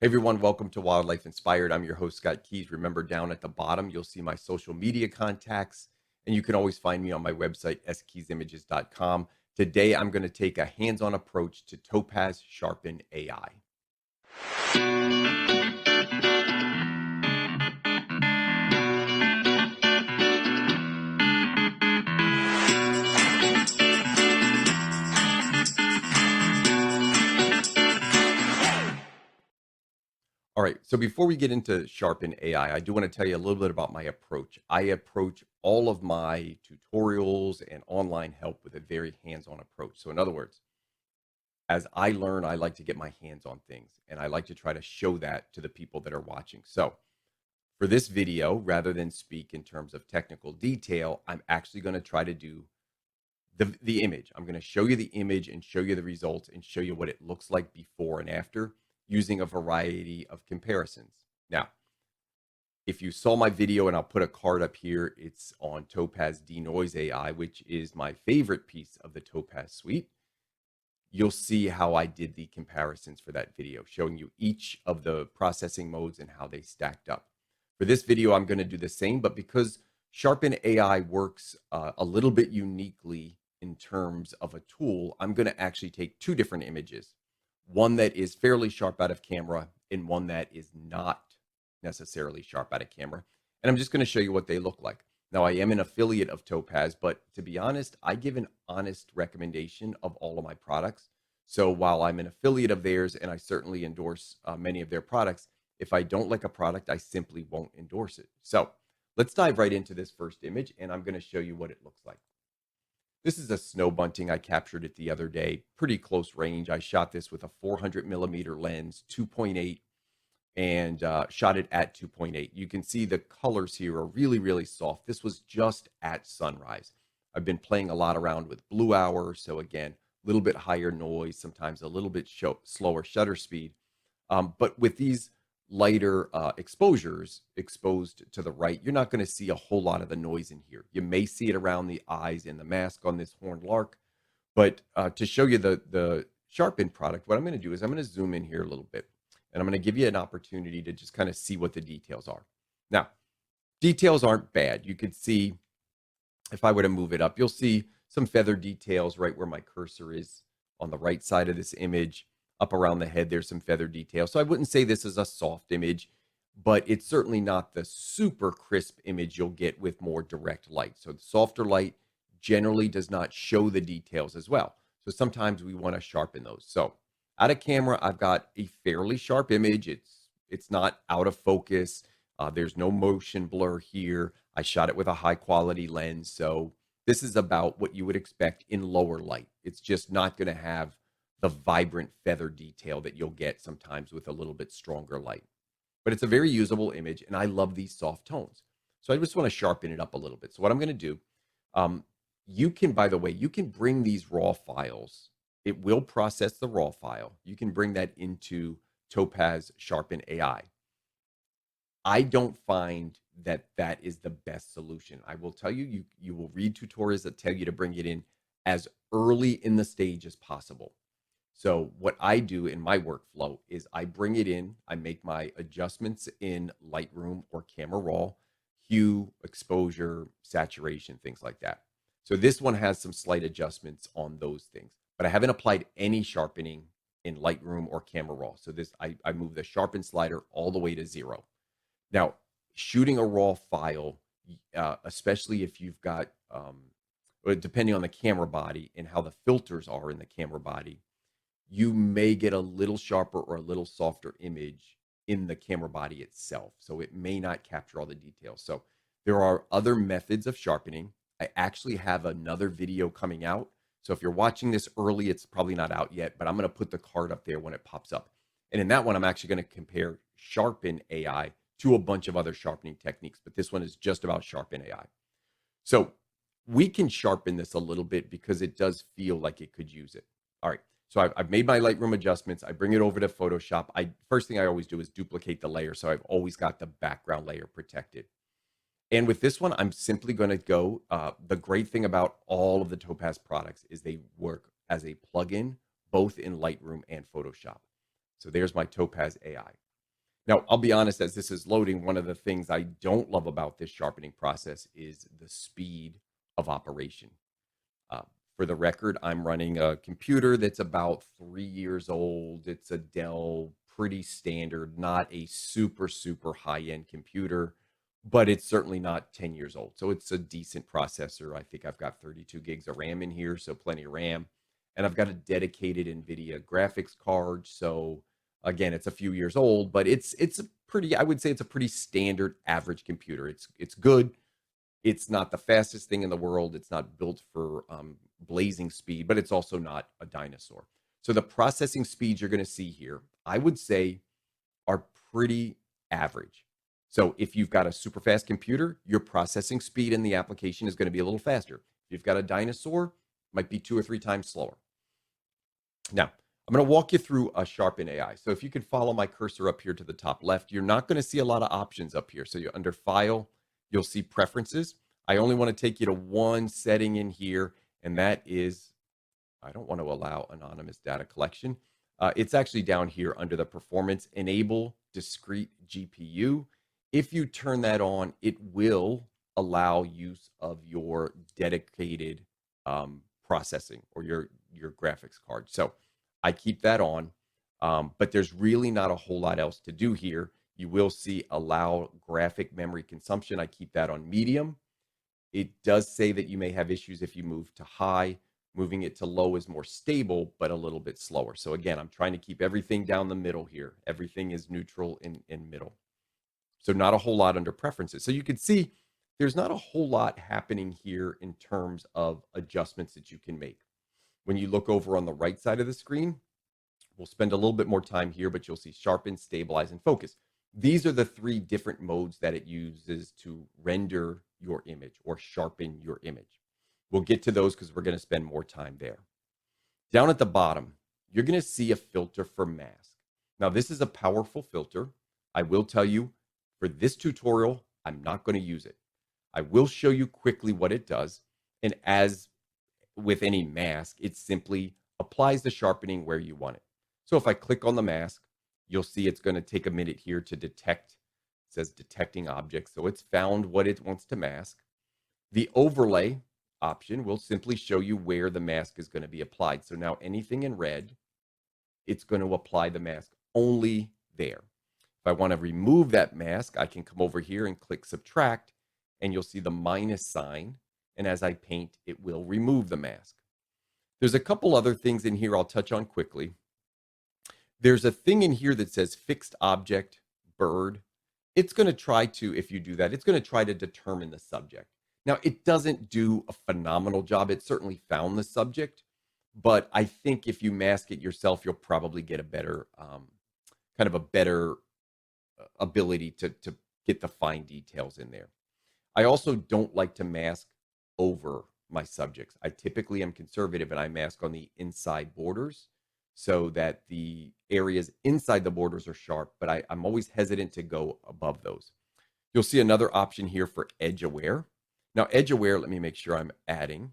Hey everyone, welcome to Wildlife Inspired. I'm your host, Scott Keys. Remember, down at the bottom, you'll see my social media contacts, and you can always find me on my website, skeysimages.com. Today, I'm going to take a hands-on approach to Topaz Sharpen AI. All right, so before we get into Sharpen AI, I do want to tell you a little bit about my approach. I approach all of my tutorials and online help with a very hands-on approach. So in other words, as I learn, I like to get my hands on things, and I like to try to show that to the people that are watching. So for this video, rather than speak in terms of technical detail, I'm actually going to try to do the image. I'm going to show you the image and show you the results and show you what it looks like before and after using a variety of comparisons. Now, if you saw my video, and I'll put a card up here, it's on Topaz Denoise AI, which is my favorite piece of the Topaz suite. You'll see how I did the comparisons for that video, showing you each of the processing modes and how they stacked up. For this video, I'm going to do the same, but because Sharpen AI works a little bit uniquely in terms of a tool, I'm going to actually take two different images, one that is fairly sharp out of camera and one that is not necessarily sharp out of camera. And I'm just going to show you what they look like. Now, I am an affiliate of Topaz, but to be honest, I give an honest recommendation of all of my products. So while I'm an affiliate of theirs and I certainly endorse many of their products, if I don't like a product, I simply won't endorse it. So let's dive right into this first image, and I'm going to show you what it looks like. This is a snow bunting. I captured it the other day, pretty close range. I shot this with a 400 millimeter lens, 2.8, and shot it at 2.8. You can see the colors here are really, really soft. This was just at sunrise. I've been playing a lot around with blue hour. So again, a little bit higher noise, sometimes a little bit slower shutter speed. But with these lighter exposures exposed to the right, you're not going to see a whole lot of the noise in here. You may see it around the eyes and the mask on this Horned Lark. But to show you the Sharpen product, what I'm going to do is I'm going to zoom in here a little bit. And I'm going to give you an opportunity to just kind of see what the details are. Now, details aren't bad. You could see, if I were to move it up, you'll see some feather details right where my cursor is on the right side of this image. Up around the head, there's some feather details. So I wouldn't say this is a soft image, but it's certainly not the super crisp image you'll get with more direct light. So the softer light generally does not show the details as well. So sometimes we want to sharpen those. So out of camera, I've got a fairly sharp image. It's not out of focus. There's no motion blur here. I shot it with a high quality lens. So this is about what you would expect in lower light. It's just not going to have the vibrant feather detail that you'll get sometimes with a little bit stronger light. But it's a very usable image, and I love these soft tones. So I just want to sharpen it up a little bit. So what I'm going to do, you can, by the way, you can bring these raw files. It will process the raw file. You can bring that into Topaz Sharpen AI. I don't find that that is the best solution. I will tell you, you will read tutorials that tell you to bring it in as early in the stage as possible. So what I do in my workflow is I bring it in, I make my adjustments in Lightroom or Camera Raw, hue, exposure, saturation, things like that. So this one has some slight adjustments on those things, but I haven't applied any sharpening in Lightroom or Camera Raw. So this, I move the sharpen slider all the way to 0. Now, shooting a raw file, especially if you've got, depending on the camera body and how the filters are in the camera body, you may get a little sharper or a little softer image in the camera body itself. So it may not capture all the details. So there are other methods of sharpening. I actually have another video coming out. So if you're watching this early, it's probably not out yet, but I'm going to put the card up there when it pops up. And in that one, I'm actually going to compare Sharpen AI to a bunch of other sharpening techniques, but this one is just about Sharpen AI. So we can sharpen this a little bit because it does feel like it could use it. All right. So I've made my Lightroom adjustments. I bring it over to Photoshop. First thing I always do is duplicate the layer. So I've always got the background layer protected. And with this one, I'm simply going to go. The great thing about all of the Topaz products is they work as a plugin, both in Lightroom and Photoshop. So there's my Topaz AI. Now, I'll be honest, as this is loading, one of the things I don't love about this sharpening process is the speed of operation. Uh, for the record, I'm running a computer that's about 3 years old. It's a Dell, pretty standard, not a super, super high end computer, but it's certainly not 10 years old. So it's a decent processor. I think I've got 32 gigs of RAM in here, so plenty of RAM. And I've got a dedicated NVIDIA graphics card. So again, it's a few years old, but it's a pretty, I would say it's a pretty standard average computer. It's good. It's not the fastest thing in the world. It's not built for blazing speed, but it's also not a dinosaur. So the processing speeds you're going to see here, I would say, are pretty average. So if you've got a super fast computer, your processing speed in the application is going to be a little faster. If you've got a dinosaur, it might be 2 or 3 times slower. Now, I'm going to walk you through a Sharpen AI. So if you could follow my cursor up here to the top left, you're not going to see a lot of options up here. So you're under File, you'll see Preferences. I only want to take you to one setting in here, and that is, I don't want to allow anonymous data collection. It's actually down here under the Performance, Enable Discrete GPU. If you turn that on, it will allow use of your dedicated processing or your graphics card. So I keep that on, but there's really not a whole lot else to do here. You will see allow graphic memory consumption. I keep that on medium. It does say that you may have issues if you move to high. Moving it to low is more stable, but a little bit slower. So again, I'm trying to keep everything down the middle here. Everything is neutral in middle. So not a whole lot under preferences. So you can see there's not a whole lot happening here in terms of adjustments that you can make. When you look over on the right side of the screen, we'll spend a little bit more time here, but you'll see sharpen, stabilize, and focus. These are the 3 different modes that it uses to render your image or sharpen your image. We'll get to those because we're going to spend more time there. Down at the bottom, you're going to see a filter for mask. Now, this is a powerful filter. I will tell you, for this tutorial, I'm not going to use it. I will show you quickly what it does. And as with any mask, it simply applies the sharpening where you want it. So if I click on the mask, you'll see it's going to take a minute here to detect. It says detecting objects. So it's found what it wants to mask. The overlay option will simply show you where the mask is going to be applied. So now anything in red, it's going to apply the mask only there. If I want to remove that mask, I can come over here and click subtract, and you'll see the minus sign. And as I paint, it will remove the mask. There's a couple other things in here I'll touch on quickly. There's a thing in here that says fixed object, bird. It's going to try to, if you do that, it's going to try to determine the subject. Now, it doesn't do a phenomenal job. It certainly found the subject, but I think if you mask it yourself, you'll probably get a better, kind of a better ability to get the fine details in there. I also don't like to mask over my subjects. I typically am conservative and I mask on the inside borders so that the areas inside the borders are sharp, but I'm always hesitant to go above those. You'll see another option here for edge aware. Now, edge aware, let me make sure I'm adding.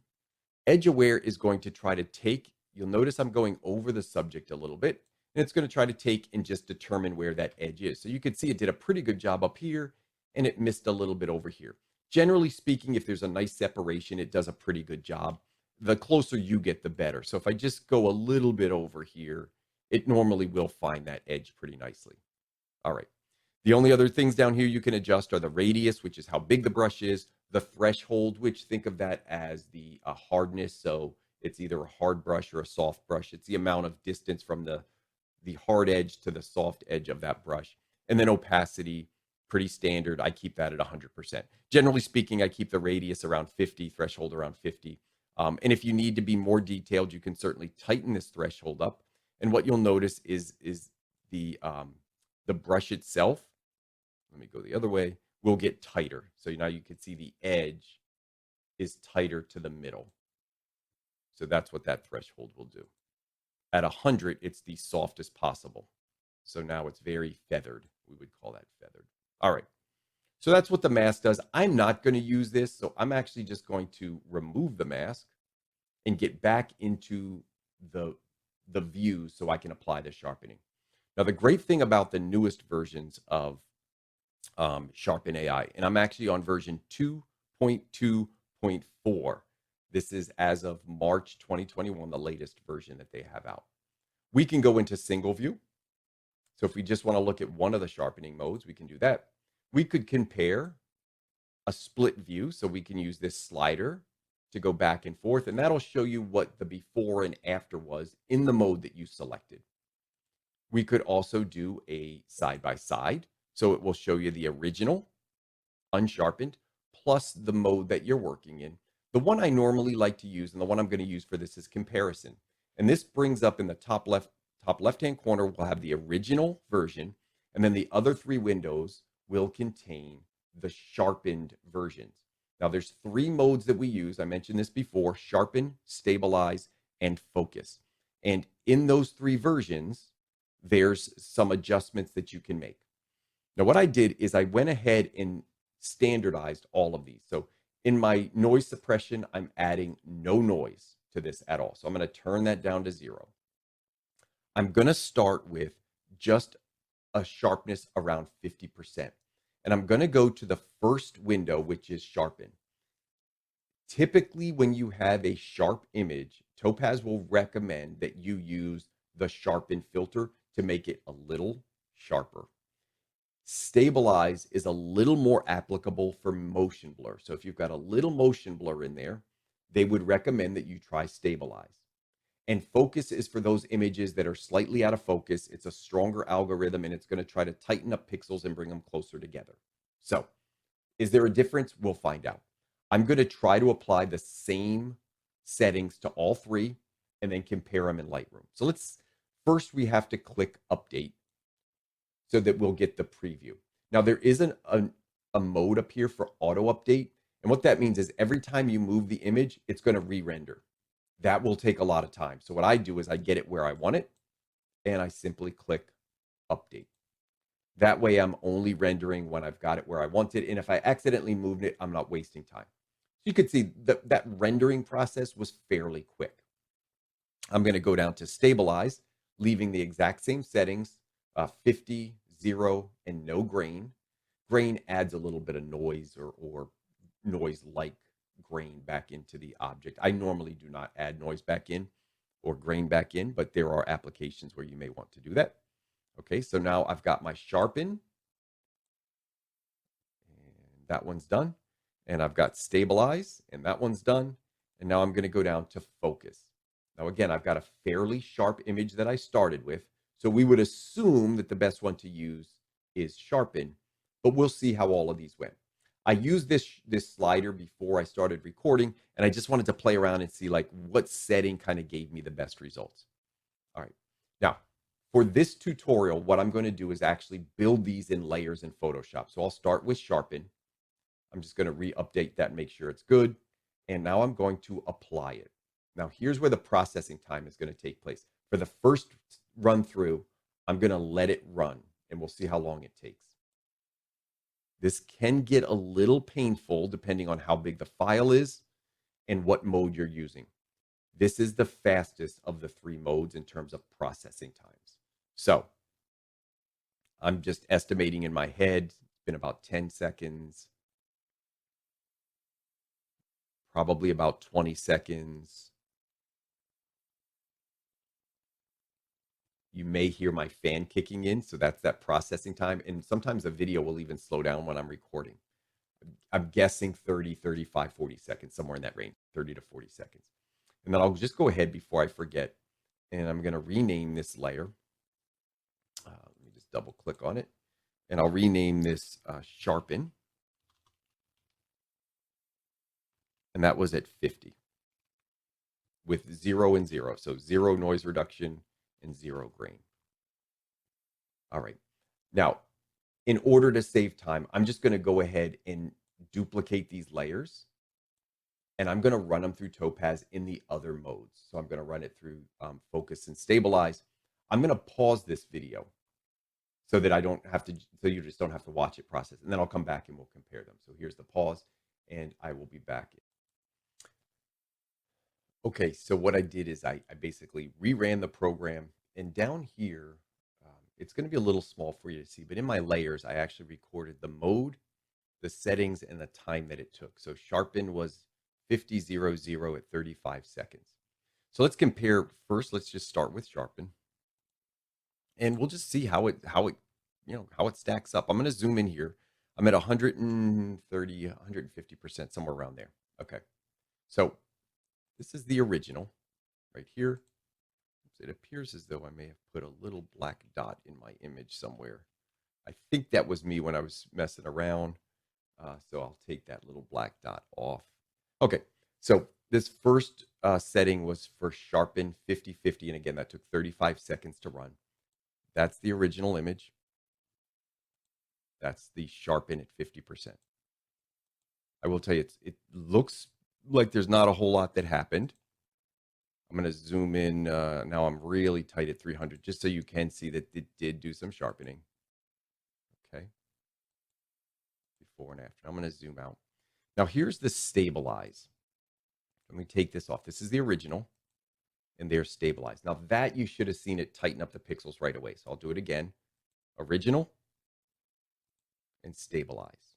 Edge aware is going to try to take, you'll notice I'm going over the subject a little bit, and it's going to try to take and just determine where that edge is. So you can see it did a pretty good job up here, and it missed a little bit over here. Generally speaking, if there's a nice separation, it does a pretty good job. The closer you get, the better. So if I just go a little bit over here, it normally will find that edge pretty nicely. All right. The only other things down here you can adjust are the radius, which is how big the brush is, the threshold, which think of that as the hardness. So it's either a hard brush or a soft brush. It's the amount of distance from the hard edge to the soft edge of that brush. And then opacity, pretty standard. I keep that at 100%. Generally speaking, I keep the radius around 50, threshold around 50. And if you need to be more detailed, you can certainly tighten this threshold up. And what you'll notice is the brush itself, let me go the other way, will get tighter. So now you can see the edge is tighter to the middle. So that's what that threshold will do. At 100, it's the softest possible. So now it's very feathered. We would call that feathered. All right. So that's what the mask does. I'm not going to use this. So I'm actually just going to remove the mask and get back into the view so I can apply the sharpening. Now, the great thing about the newest versions of Sharpen AI, and I'm actually on version 2.2.4. This is as of March 2021, the latest version that they have out. We can go into single view. So if we just want to look at one of the sharpening modes, we can do that. We could compare a split view. So we can use this slider to go back and forth, and that'll show you what the before and after was in the mode that you selected. We could also do a side by side. So it will show you the original unsharpened plus the mode that you're working in. The one I normally like to use, and the one I'm going to use for this, is comparison. And this brings up in the top left-hand corner, we'll have the original version, and then the other three windows will contain the sharpened versions. Now, there's three modes that we use. I mentioned this before: sharpen, stabilize, and focus. And in those three versions, there's some adjustments that you can make. Now, what I did is I went ahead and standardized all of these. So in my noise suppression, I'm adding no noise to this at all. So I'm going to turn that down to 0. I'm going to start with just a sharpness around 50%. And I'm going to go to the first window, which is sharpen. Typically, when you have a sharp image, Topaz will recommend that you use the sharpen filter to make it a little sharper. Stabilize is a little more applicable for motion blur. So if you've got a little motion blur in there, they would recommend that you try stabilize. And focus is for those images that are slightly out of focus. It's a stronger algorithm, and it's going to try to tighten up pixels and bring them closer together. So is there a difference? We'll find out. I'm going to try to apply the same settings to all three and then compare them in Lightroom. So first we have to click update so that we'll get the preview. Now, there is a mode up here for auto update. And what that means is every time you move the image, it's going to re-render. That will take a lot of time. So what I do is I get it where I want it, and I simply click update. That way I'm only rendering when I've got it where I want it. And if I accidentally moved it, I'm not wasting time. So you could see that rendering process was fairly quick. I'm going to go down to stabilize, leaving the exact same settings, 50, 0, and no grain. Grain adds a little bit of noise or noise-like grain back into the object. I normally do not add noise back in or grain back in, but there are applications where you may want to do that. Okay, so now I've got my sharpen, and that one's done. And I've got stabilize, and that one's done. And now I'm going to go down to focus. Now, again, I've got a fairly sharp image that I started with. So we would assume that the best one to use is sharpen, but we'll see how all of these went. I used this slider before I started recording, and I just wanted to play around and see like what setting kind of gave me the best results. All right. Now, for this tutorial, what I'm going to do is actually build these in layers in Photoshop. So I'll start with sharpen. I'm just going to re-update that and make sure it's good. And now I'm going to apply it. Now, here's where the processing time is going to take place. For the first run through, I'm going to let it run, and we'll see how long it takes. This can get a little painful depending on how big the file is and what mode you're using. This is the fastest of the three modes in terms of processing times. So I'm just estimating in my head, it's been about 10 seconds, probably about 20 seconds. You may hear my fan kicking in, so that's that processing time. And sometimes the video will even slow down when I'm recording. I'm guessing 30, 35, 40 seconds, somewhere in that range, 30 to 40 seconds. And then I'll just go ahead before I forget, and I'm going to rename this layer. Let me just double click on it, and I'll rename this Sharpen. And that was at 50 with 0 and 0. So 0 noise reduction and 0 grain. All right. Now, in order to save time, I'm just going to go ahead and duplicate these layers, and I'm going to run them through Topaz in the other modes. So I'm going to run it through focus and stabilize. I'm going to pause this video so that I don't have to, so you just don't have to watch it process. And then I'll come back and we'll compare them. So here's the pause, and I will be back. Okay, so what I did is I basically reran the program, and down here, It's going to be a little small for you to see, but in my layers, I actually recorded the mode, the settings, and the time that it took. So sharpen was 50:00 at 35 seconds. So let's compare first. Let's just start with sharpen, and we'll just see how it stacks up. I'm going to zoom in here. I'm at 130, 150%, somewhere around there. Okay. So this is the original right here. It appears as though I may have put a little black dot in my image somewhere. I think that was me when I was messing around. So I'll take that little black dot off. Okay, so this first setting was for sharpen 50/50. And again, that took 35 seconds to run. That's the original image. That's the sharpen at 50%. I will tell you, it looks like there's not a whole lot that happened. I'm going to zoom in. Now I'm really tight at 300, just so you can see that it did do some sharpening. Okay. Before and after. I'm going to zoom out. Now here's the stabilize. Let me take this off. This is the original, and they're stabilized. Now that you should have seen it tighten up the pixels right away. So I'll do it again. Original and stabilize.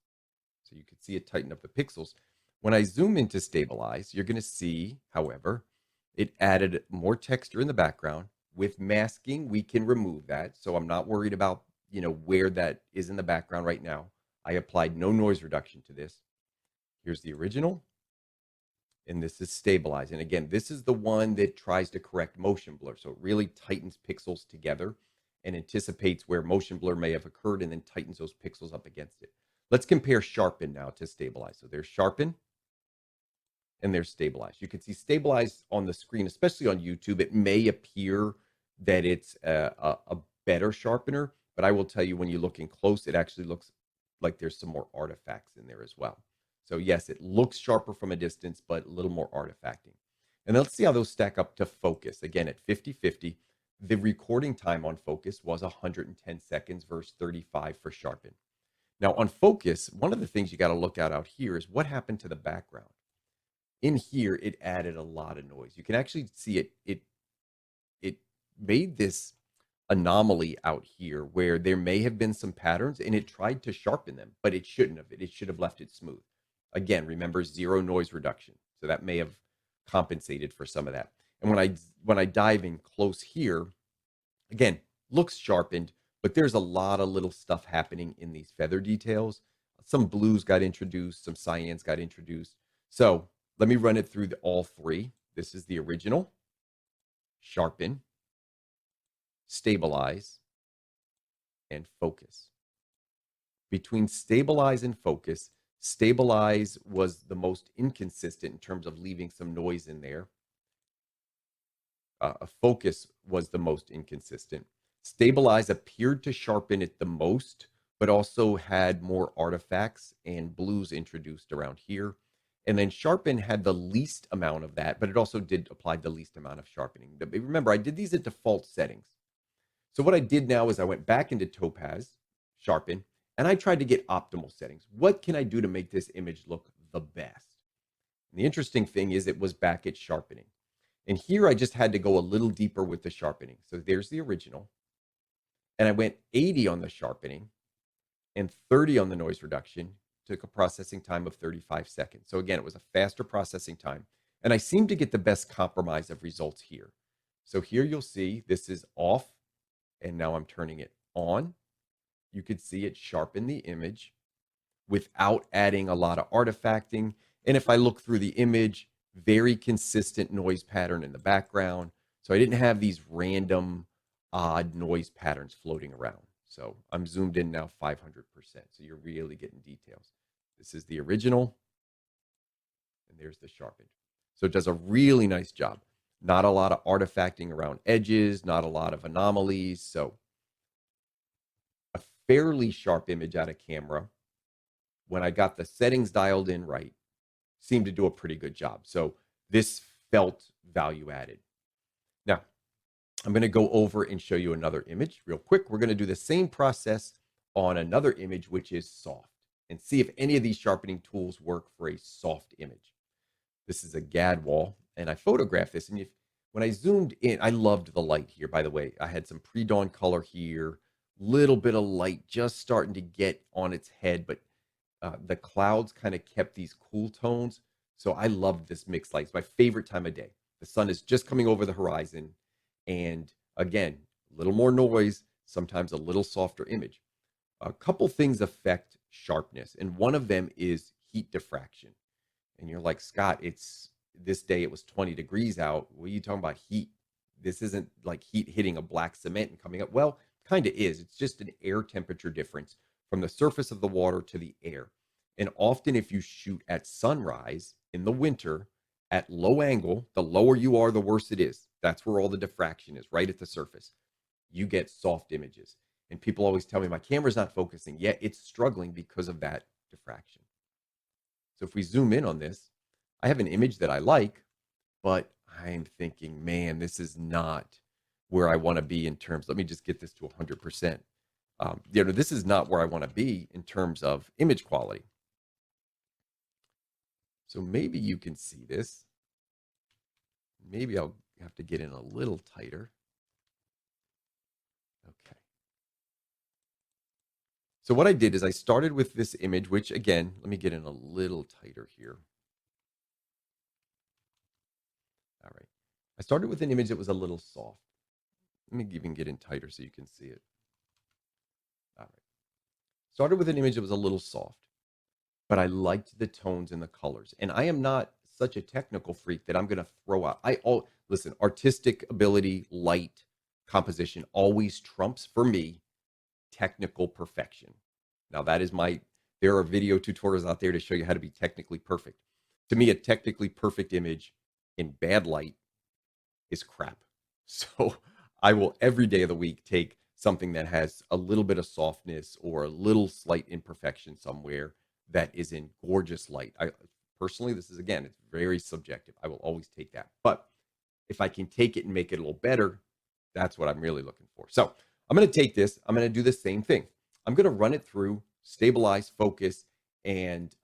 So you can see it tighten up the pixels. When I zoom into stabilize, you're going to see, however, it added more texture in the background. With masking, we can remove that. So I'm not worried about, where that is in the background right now. I applied no noise reduction to this. Here's the original. And this is stabilized. And again, this is the one that tries to correct motion blur. So it really tightens pixels together and anticipates where motion blur may have occurred and then tightens those pixels up against it. Let's compare sharpen now to stabilize. So there's sharpen and there's stabilize. You can see stabilize on the screen, especially on YouTube. It may appear that it's a better sharpener, but I will tell you when you look in close, it actually looks like there's some more artifacts in there as well. So yes, it looks sharper from a distance, but a little more artifacting. And let's see how those stack up to focus. Again, at 50/50, the recording time on focus was 110 seconds versus 35 for sharpen. Now on focus, one of the things you got to look at out here is what happened to the background. In here, it added a lot of noise. You can actually see it made this anomaly out here where there may have been some patterns and it tried to sharpen them, but it shouldn't have. It should have left it smooth. Again, remember, zero noise reduction. So that may have compensated for some of that. And when I dive in close here, again, looks sharpened, but there's a lot of little stuff happening in these feather details. Some blues got introduced, some cyans got introduced. So let me run it through all three. This is the original, sharpen, stabilize, and focus. Between stabilize and focus, stabilize was the most inconsistent in terms of leaving some noise in there. Focus was the most inconsistent. Stabilize appeared to sharpen it the most, but also had more artifacts and blues introduced around here. And then sharpen had the least amount of that, but it also did apply the least amount of sharpening. Remember, I did these at default settings. So what I did now is I went back into Topaz Sharpen, and I tried to get optimal settings. What can I do to make this image look the best? And the interesting thing is it was back at sharpening. And here I just had to go a little deeper with the sharpening. So there's the original. And I went 80 on the sharpening and 30 on the noise reduction. Took a processing time of 35 seconds. So again, it was a faster processing time. And I seem to get the best compromise of results here. So here you'll see this is off. And now I'm turning it on. You could see it sharpen the image without adding a lot of artifacting. And if I look through the image, very consistent noise pattern in the background. So I didn't have these random odd noise patterns floating around. So I'm zoomed in now 500%. So you're really getting details. This is the original. And there's the sharpened. So it does a really nice job. Not a lot of artifacting around edges, not a lot of anomalies. So a fairly sharp image out of camera. When I got the settings dialed in right, seemed to do a pretty good job. So this felt value added. Now, I'm going to go over and show you another image real quick. We're going to do the same process on another image, which is soft, and see if any of these sharpening tools work for a soft image. This is a GAD wall, and I photographed this. And when I zoomed in, I loved the light here, by the way. I had some pre-dawn color here. little bit of light just starting to get on its head, but the clouds kind of kept these cool tones. So I love this mixed light. It's my favorite time of day. The sun is just coming over the horizon. And again, a little more noise, sometimes a little softer image. A couple things affect sharpness, and one of them is heat diffraction. And you're like, Scott, it's this day it was 20 degrees out. What are you talking about heat? This isn't like heat hitting a black cement and coming up. Well, kind of is. It's just an air temperature difference from the surface of the water to the air. And often, if you shoot at sunrise in the winter at low angle, the lower you are, the worse it is. That's where all the diffraction is, right at the surface. You get soft images. And people always tell me my camera's not focusing. Yet it's struggling because of that diffraction. So if we zoom in on this, I have an image that I like, but I'm thinking, man, this is not where I want to be in terms. Let me just get this to 100%. This is not where I want to be in terms of image quality. So maybe you can see this. Maybe I'll have to get in a little tighter. Okay. So what I did is I started with this image, which again, let me get in a little tighter here. All right. I started with an image that was a little soft. Let me even get in tighter so you can see it. All right. Started with an image that was a little soft, but I liked the tones and the colors. And I am not such a technical freak that I'm going to throw out. Listen, artistic ability, light, composition always trumps for me technical perfection. Now there are video tutorials out there to show you how to be technically perfect. To me, a technically perfect image in bad light is crap. So I will every day of the week take something that has a little bit of softness or a little slight imperfection somewhere that is in gorgeous light. I personally, this is again, it's very subjective. I will always take that. But if I can take it and make it a little better, that's what I'm really looking for. So I'm going to take this. I'm going to do the same thing. I'm going to run it through, stabilize, focus, and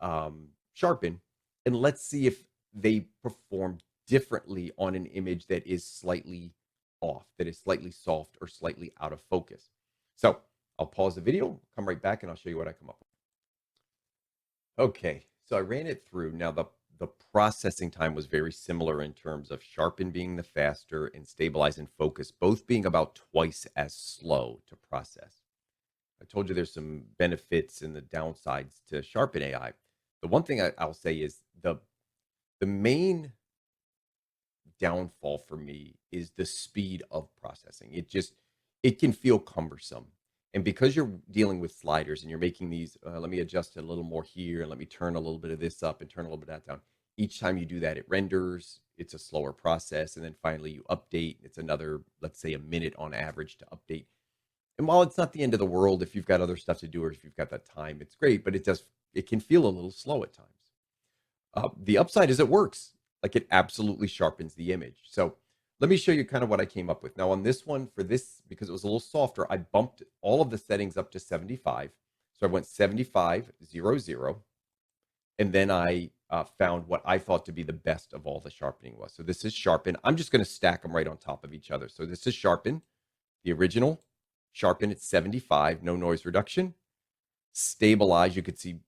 sharpen, and let's see if they perform differently on an image that is slightly off, that is slightly soft or slightly out of focus. So I'll pause the video, come right back, and I'll show you what I come up with. Okay, so I ran it through. Now the processing time was very similar in terms of sharpen being the faster and stabilize and focus both being about twice as slow to process. I told you there's some benefits and the downsides to Sharpen AI. The one thing I'll say is the main downfall for me is the speed of processing. It can feel cumbersome. And because you're dealing with sliders and you're making these, let me adjust it a little more here and let me turn a little bit of this up and turn a little bit of that down. Each time you do that, it renders, it's a slower process. And then finally you update. It's another, let's say a minute on average to update. And while it's not the end of the world, if you've got other stuff to do or if you've got that time, it's great, but it can feel a little slow at times. The upside is it works. Like it absolutely sharpens the image. So let me show you kind of what I came up with. Now on this one, for this, because it was a little softer, I bumped all of the settings up to 75. So I went 75, 0, 0. And then I found what I thought to be the best of all the sharpening was. So this is sharpen. I'm just going to stack them right on top of each other. So this is sharpen, the original sharpen at 75, no noise reduction. Stabilize, you could see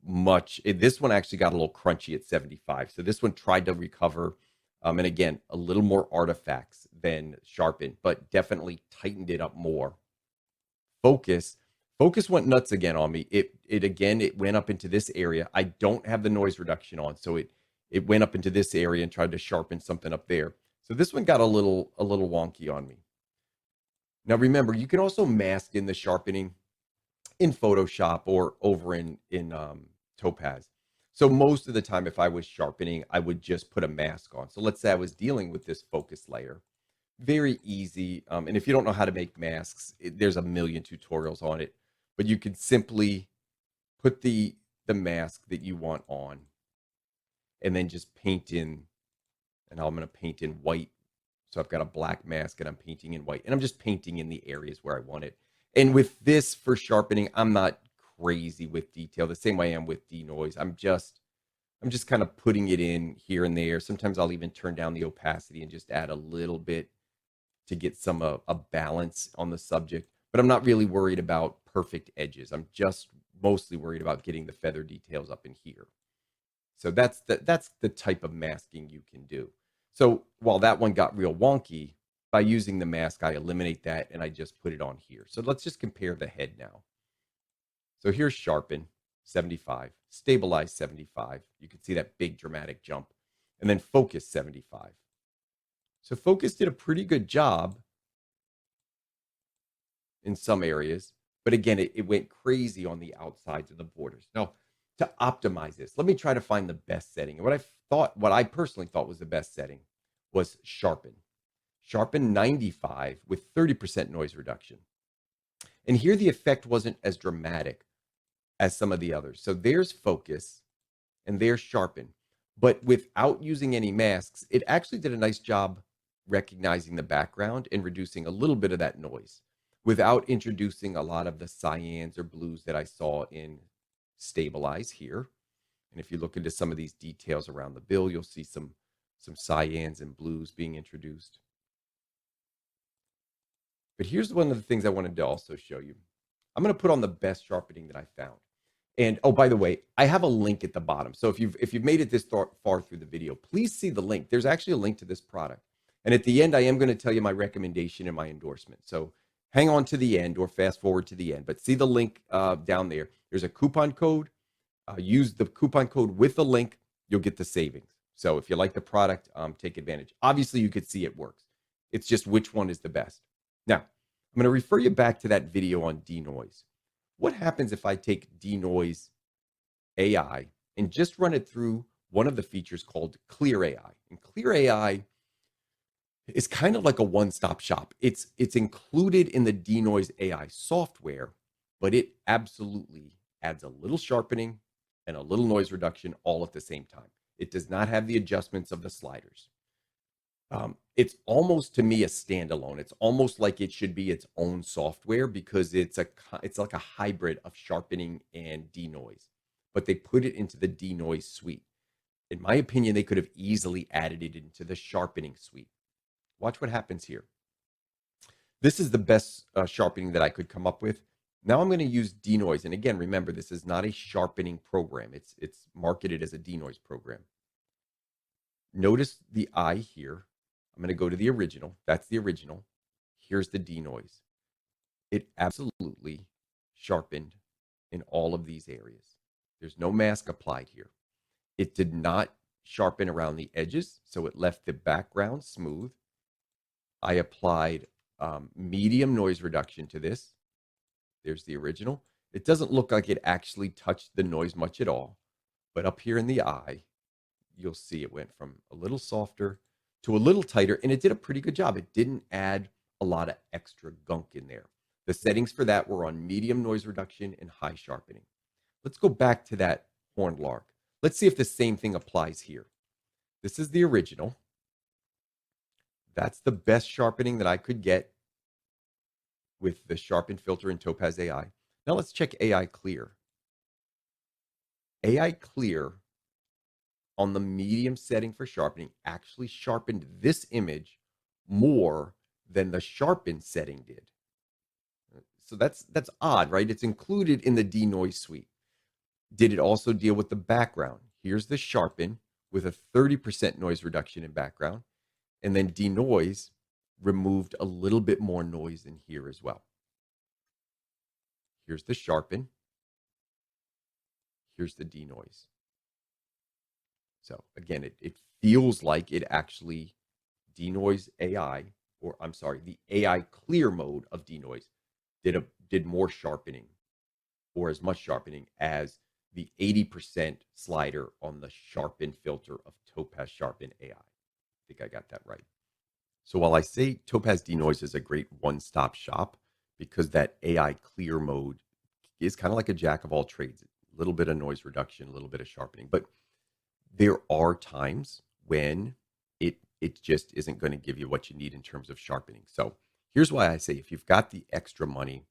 this one actually got a little crunchy at 75. So this one tried to recover, and again, a little more artifacts than sharpen, but definitely tightened it up more. Focus went nuts again on me. It went up into this area. I don't have the noise reduction on, so it went up into this area and tried to sharpen something up there. So this one got a little wonky on me. Now remember, you can also mask in the sharpening in Photoshop or over in Topaz. So most of the time, if I was sharpening, I would just put a mask on. So let's say I was dealing with this focus layer. Very easy. And if you don't know how to make masks, there's a million tutorials on it. But you can simply put the mask that you want on and then just paint in. And I'm going to paint in white. So I've got a black mask and I'm painting in white. And I'm just painting in the areas where I want it. And with this for sharpening, I'm not crazy with detail the same way I am with denoise. I'm just kind of putting it in here and there. Sometimes I'll even turn down the opacity and just add a little bit to get some a balance on the subject. but I'm not really worried about perfect edges. I'm just mostly worried about getting the feather details up in here. So that's the type of masking you can do. So while that one got real wonky, by using the mask, I eliminate that and I just put it on here. So let's just compare the head now. So here's sharpen 75, stabilize 75. You can see that big dramatic jump, and then focus 75. So focus did a pretty good job in some areas, but again, it went crazy on the outsides of the borders. Now, to optimize this, let me try to find the best setting. And what I personally thought was the best setting was sharpen. Sharpen 95 with 30% noise reduction. And here the effect wasn't as dramatic as some of the others. So there's focus and there's sharpen. But without using any masks, it actually did a nice job recognizing the background and reducing a little bit of that noise without introducing a lot of the cyans or blues that I saw in stabilize here. And if you look into some of these details around the bill, you'll see some cyans and blues being introduced. But here's one of the things I wanted to also show you. I'm going to put on the best sharpening that I found. And oh, by the way, I have a link at the bottom. So if you've made it this far through the video, please see the link. There's actually a link to this product. And at the end, I am going to tell you my recommendation and my endorsement. So hang on to the end or fast forward to the end. But see the link down there. There's a coupon code. Use the coupon code with the link. You'll get the savings. So if you like the product, take advantage. Obviously, you could see it works. It's just which one is the best. Now, I'm going to refer you back to that video on Denoise. What happens if I take Denoise AI and just run it through one of the features called Clear AI? And Clear AI is kind of like a one-stop shop. It's included in the Denoise AI software, but it absolutely adds a little sharpening and a little noise reduction all at the same time. It does not have the adjustments of the sliders. It's almost to me a standalone. It's almost like it should be its own software because it's like a hybrid of sharpening and denoise, but they put it into the denoise suite. In my opinion, they could have easily added it into the sharpening suite. Watch what happens here. This is the best sharpening that I could come up with. Now I'm going to use denoise, and again, remember this is not a sharpening program. It's marketed as a denoise program. Notice the eye here. I'm going to go to the original. That's the original. Here's the denoise. It absolutely sharpened in all of these areas. There's no mask applied here. It did not sharpen around the edges, so it left the background smooth. I applied medium noise reduction to this. There's the original. It doesn't look like it actually touched the noise much at all, but up here in the eye, you'll see it went from a little softer to a little tighter, and it did a pretty good job. It didn't add a lot of extra gunk in there. The settings for that were on medium noise reduction and high sharpening. Let's go back to that Horned Lark. Let's see if the same thing applies here. This is the original. That's the best sharpening that I could get with the Sharpen filter in Topaz AI. Now let's check AI Clear. AI Clear on the medium setting for sharpening actually sharpened this image more than the sharpen setting did. So that's odd, right? It's included in the denoise suite. Did it also deal with the background? Here's the sharpen with a 30% noise reduction in background, and then denoise removed a little bit more noise in here as well. Here's the sharpen. Here's the denoise. So again, it feels like it actually Denoise AI, or I'm sorry, the AI clear mode of Denoise did more sharpening or as much sharpening as the 80% slider on the Sharpen filter of Topaz Sharpen AI. I think I got that right. So while I say Topaz Denoise is a great one-stop shop because that AI clear mode is kind of like a jack of all trades, a little bit of noise reduction, a little bit of sharpening, but there are times when it just isn't going to give you what you need in terms of sharpening. So here's why I say if you've got the extra money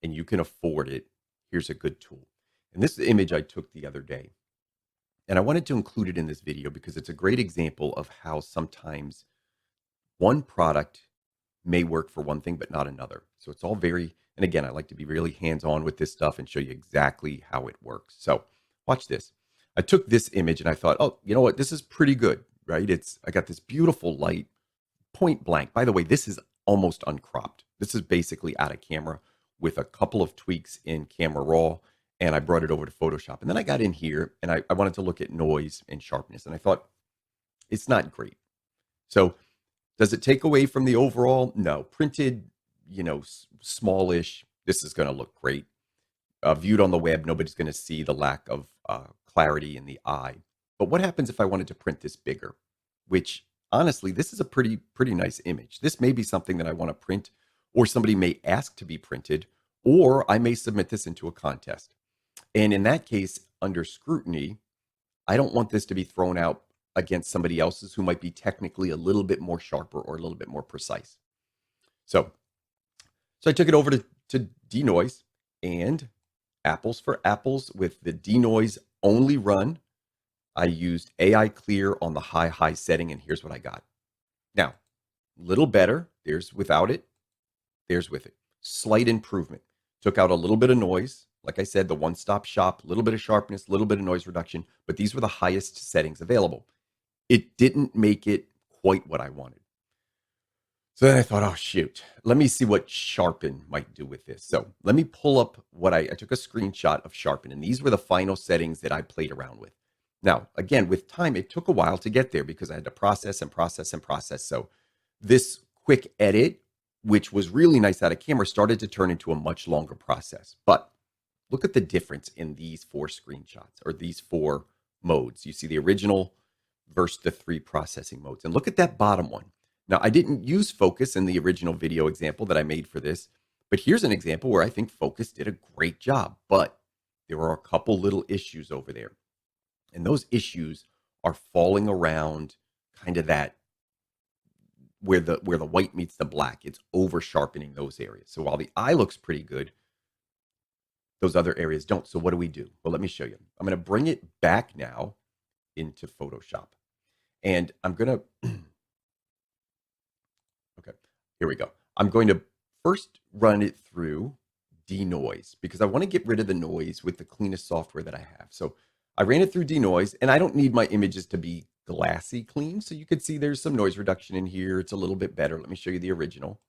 and you can afford it, here's a good tool. And this is the image I took the other day. And I wanted to include it in this video because it's a great example of how sometimes one product may work for one thing, but not another. So it's all very And again, I like to be really hands-on with this stuff and show you exactly how it works. So watch this. I took this image and I thought, oh, you know what? This is pretty good, right? I got this beautiful light, point blank. By the way, this is almost uncropped. This is basically out of camera with a couple of tweaks in Camera Raw, and I brought it over to Photoshop. And then I got in here and I wanted to look at noise and sharpness, and I thought, it's not great. So does it take away from the overall? No. Printed, smallish, this is going to look great. Viewed on the web, nobody's going to see the lack of clarity in the eye. But what happens if I wanted to print this bigger? Which, honestly, this is a pretty nice image. This may be something that I want to print, or somebody may ask to be printed, or I may submit this into a contest. And in that case, under scrutiny, I don't want this to be thrown out against somebody else's who might be technically a little bit more sharper or a little bit more precise. So I took it over to Denoise, and apples for apples with the Denoise only run. I used AI clear on the high setting, and here's what I got. Now, little better. There's without it. There's with it. Slight improvement. Took out a little bit of noise. Like I said, the one-stop shop, a little bit of sharpness, a little bit of noise reduction, but these were the highest settings available. It didn't make it quite what I wanted. So then I thought, oh, shoot, let me see what Sharpen might do with this. So let me pull up what I took a screenshot of Sharpen, and these were the final settings that I played around with. Now, again, with time, it took a while to get there because I had to process and process and process. So this quick edit, which was really nice out of camera, started to turn into a much longer process. But look at the difference in these 4 screenshots, or these 4 modes. You see the original versus the 3 processing modes. And look at that bottom one. Now, I didn't use focus in the original video example that I made for this, but here's an example where I think focus did a great job, but there are a couple little issues over there. And those issues are falling around kind of that where the white meets the black. It's over sharpening those areas. So while the eye looks pretty good, those other areas don't. So what do we do? Well, let me show you. I'm going to bring it back now into Photoshop. And I'm going to okay, here we go. I'm going to first run it through Denoise because I want to get rid of the noise with the cleanest software that I have. So I ran it through Denoise, and I don't need my images to be glassy clean. So you could see there's some noise reduction in here. It's a little bit better. Let me show you the original.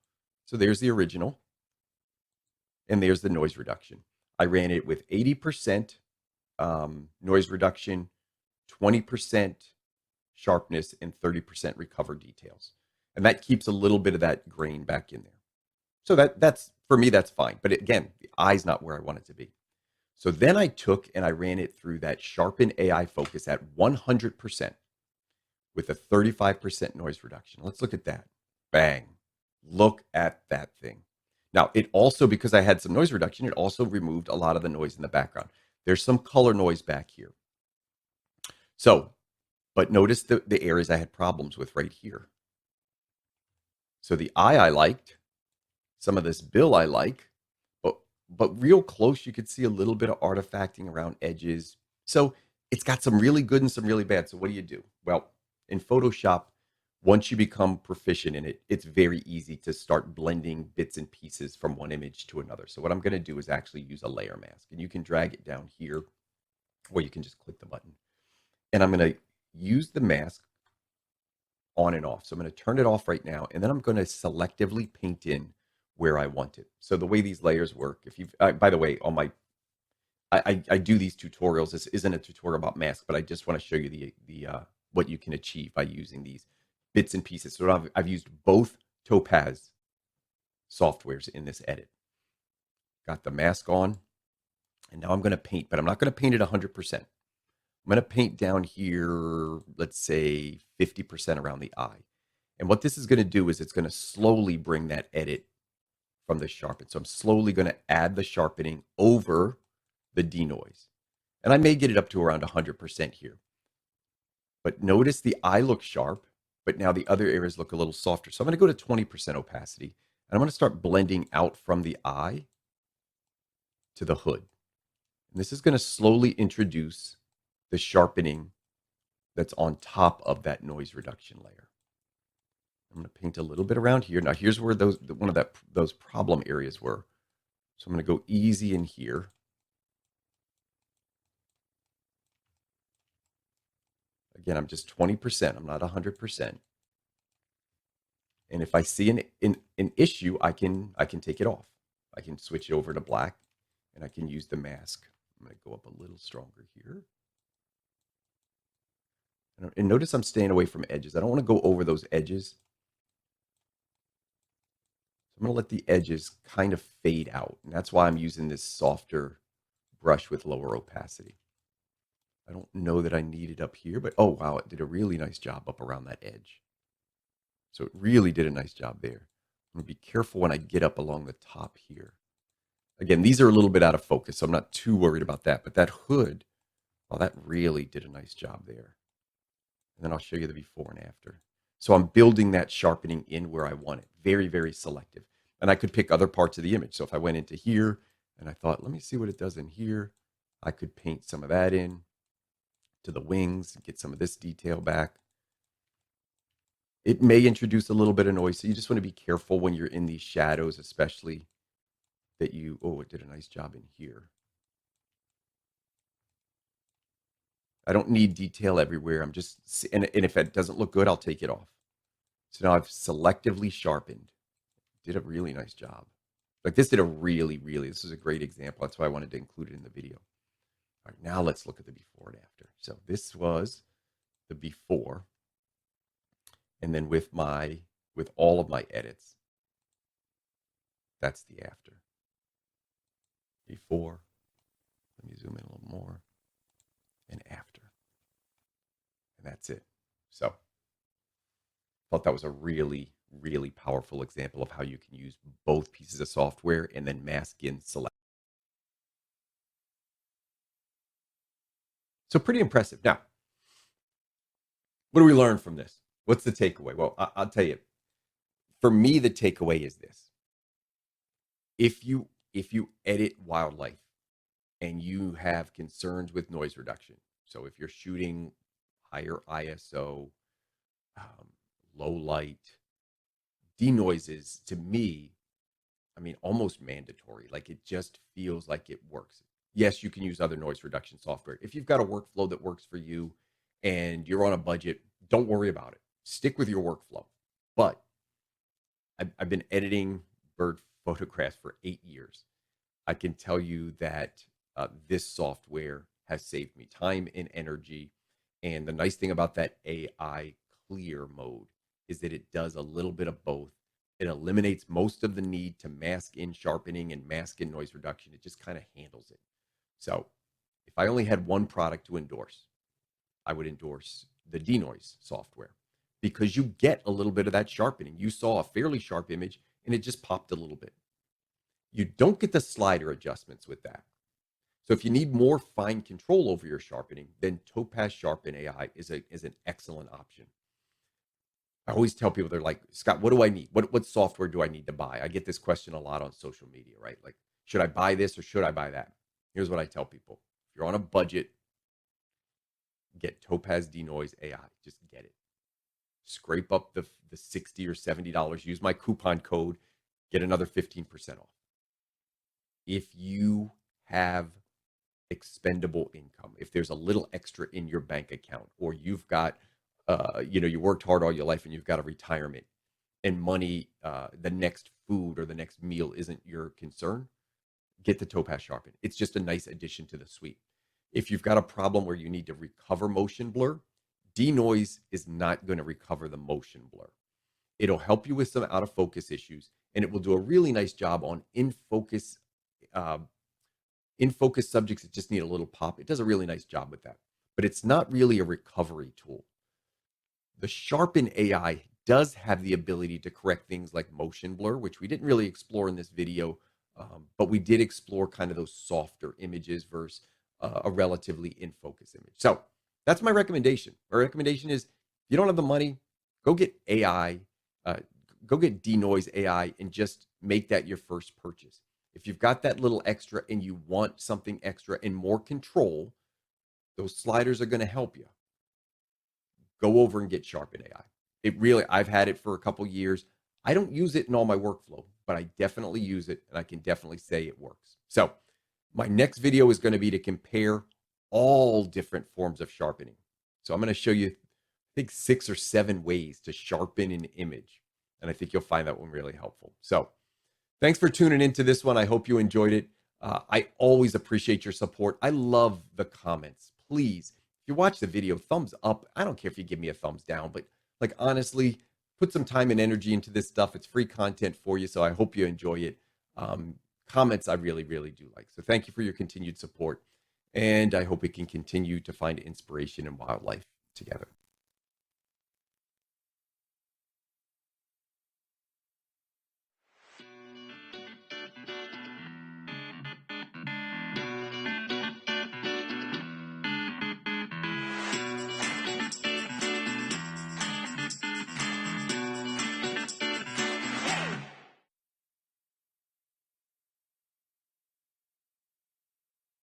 So there's the original, and there's the noise reduction. I ran it with 80% noise reduction, 20% sharpness, and 30% recover details. And that keeps a little bit of that grain back in there. So that's for me, that's fine. But again, the eye's not where I want it to be. So then I took and I ran it through that Sharpen AI focus at 100% with a 35% noise reduction. Let's look at that. Bang. Look at that thing. Now, it also, because I had some noise reduction, it also removed a lot of the noise in the background. There's some color noise back here. So, but notice the areas I had problems with right here. So the eye I liked, some of this bill I like, but real close, you could see a little bit of artifacting around edges. So it's got some really good and some really bad. So what do? Well, in Photoshop, once you become proficient in it, it's very easy to start blending bits and pieces from one image to another. So what I'm going to do is actually use a layer mask, and you can drag it down here, or you can just click the button. And I'm going to use the mask on and off. So I'm going to turn it off right now, and then I'm going to selectively paint in where I want it. So the way these layers work, if you've, by the way, on my, I do these tutorials. This isn't a tutorial about masks, but I just want to show you the what you can achieve by using these bits and pieces. So I've used both Topaz softwares in this edit. Got the mask on, and now I'm going to paint, but I'm not going to paint it 100%. I'm going to paint down here, let's say 50% around the eye. And what this is going to do is it's going to slowly bring that edit from the sharpen. So I'm slowly going to add the sharpening over the denoise. And I may get it up to around 100% here. But notice the eye looks sharp, but now the other areas look a little softer. So I'm going to go to 20% opacity, and I'm going to start blending out from the eye to the hood. And this is going to slowly introduce the sharpening that's on top of that noise reduction layer. I'm going to paint a little bit around here. Now, here's where those problem areas were. So I'm going to go easy in here. Again, I'm just 20%. I'm not 100%. And if I see an issue, I can take it off. I can switch it over to black, and I can use the mask. I'm going to go up a little stronger here. And notice I'm staying away from edges. I don't want to go over those edges. I'm going to let the edges kind of fade out. And that's why I'm using this softer brush with lower opacity. I don't know that I need it up here, but oh, wow, it did a really nice job up around that edge. So it really did a nice job there. I'm going to be careful when I get up along the top here. Again, these are a little bit out of focus, so I'm not too worried about that. But that hood, well, that really did a nice job there. And then I'll show you the before and after. So I'm building that sharpening in where I want it. Very, very selective. And I could pick other parts of the image. So if I went into here and I thought, let me see what it does in here, I could paint some of that in to the wings, get some of this detail back. It may introduce a little bit of noise, so you just want to be careful when you're in these shadows, especially that you, oh, it did a nice job in here. I don't need detail everywhere. I'm just, and if it doesn't look good, I'll take it off. So now I've selectively sharpened. Did a really nice job. Like this did a really, this is a great example. That's why I wanted to include it in the video. All right, now let's look at the before and after. So this was the before. And then with all of my edits, that's the after. Before, let me zoom in a little more, and after. And that's it. So I thought that was a really, really powerful example of how you can use both pieces of software and then mask in select. So pretty impressive. Now, what do we learn from this? What's the takeaway? Well, I'll tell you. For me, the takeaway is this. If you edit wildlife and you have concerns with noise reduction, so if you're shooting higher ISO, low light, denoises, to me, I mean, almost mandatory. Like it just feels like it works. Yes, you can use other noise reduction software. If you've got a workflow that works for you and you're on a budget, don't worry about it. Stick with your workflow. But I've been editing bird photographs for 8 years. I can tell you that this software has saved me time and energy. And the nice thing about that AI clear mode is that it does a little bit of both. It eliminates most of the need to mask in sharpening and mask in noise reduction. It just kind of handles it. So if I only had one product to endorse, I would endorse the Denoise software because you get a little bit of that sharpening. You saw a fairly sharp image and it just popped a little bit. You don't get the slider adjustments with that. So if you need more fine control over your sharpening, then Topaz Sharpen AI is an excellent option. I always tell people, they're like, Scott, what do I need? What software do I need to buy? I get this question a lot on social media, right? Like, should I buy this or should I buy that? Here's what I tell people. If you're on a budget, get Topaz Denoise AI. Just get it. Scrape up the $60 or $70. Use my coupon code. Get another 15% off. If you have expendable income, if there's a little extra in your bank account, or you've got, you worked hard all your life and you've got a retirement and money, the next food or the next meal isn't your concern, get the Topaz Sharpen. It's just a nice addition to the suite. If you've got a problem where you need to recover motion blur, Denoise is not going to recover the motion blur. It'll help you with some out of focus issues, and it will do a really nice job on in focus subjects that just need a little pop. It does a really nice job with that, but it's not really a recovery tool. The Sharpen AI does have the ability to correct things like motion blur, which we didn't really explore in this video, but we did explore kind of those softer images versus a relatively in focus image. So that's my recommendation. My recommendation is, if you don't have the money, go get AI, go get Denoise AI and just make that your first purchase. If you've got that little extra and you want something extra and more control, those sliders are going to help you. Go over and get Sharpen AI. It really, I've had it for a couple years. I don't use it in all my workflow, but I definitely use it and I can definitely say it works. So my next video is going to be to compare all different forms of sharpening. So I'm going to show you, I think, 6 or 7 ways to sharpen an image. And I think you'll find that one really helpful. So thanks for tuning into this one. I hope you enjoyed it. I always appreciate your support. I love the comments. Please, if you watch the video, thumbs up. I don't care if you give me a thumbs down, but like honestly, put some time and energy into this stuff. It's free content for you, so I hope you enjoy it. Comments I really, really do like. So thank you for your continued support, and I hope we can continue to find inspiration in wildlife together.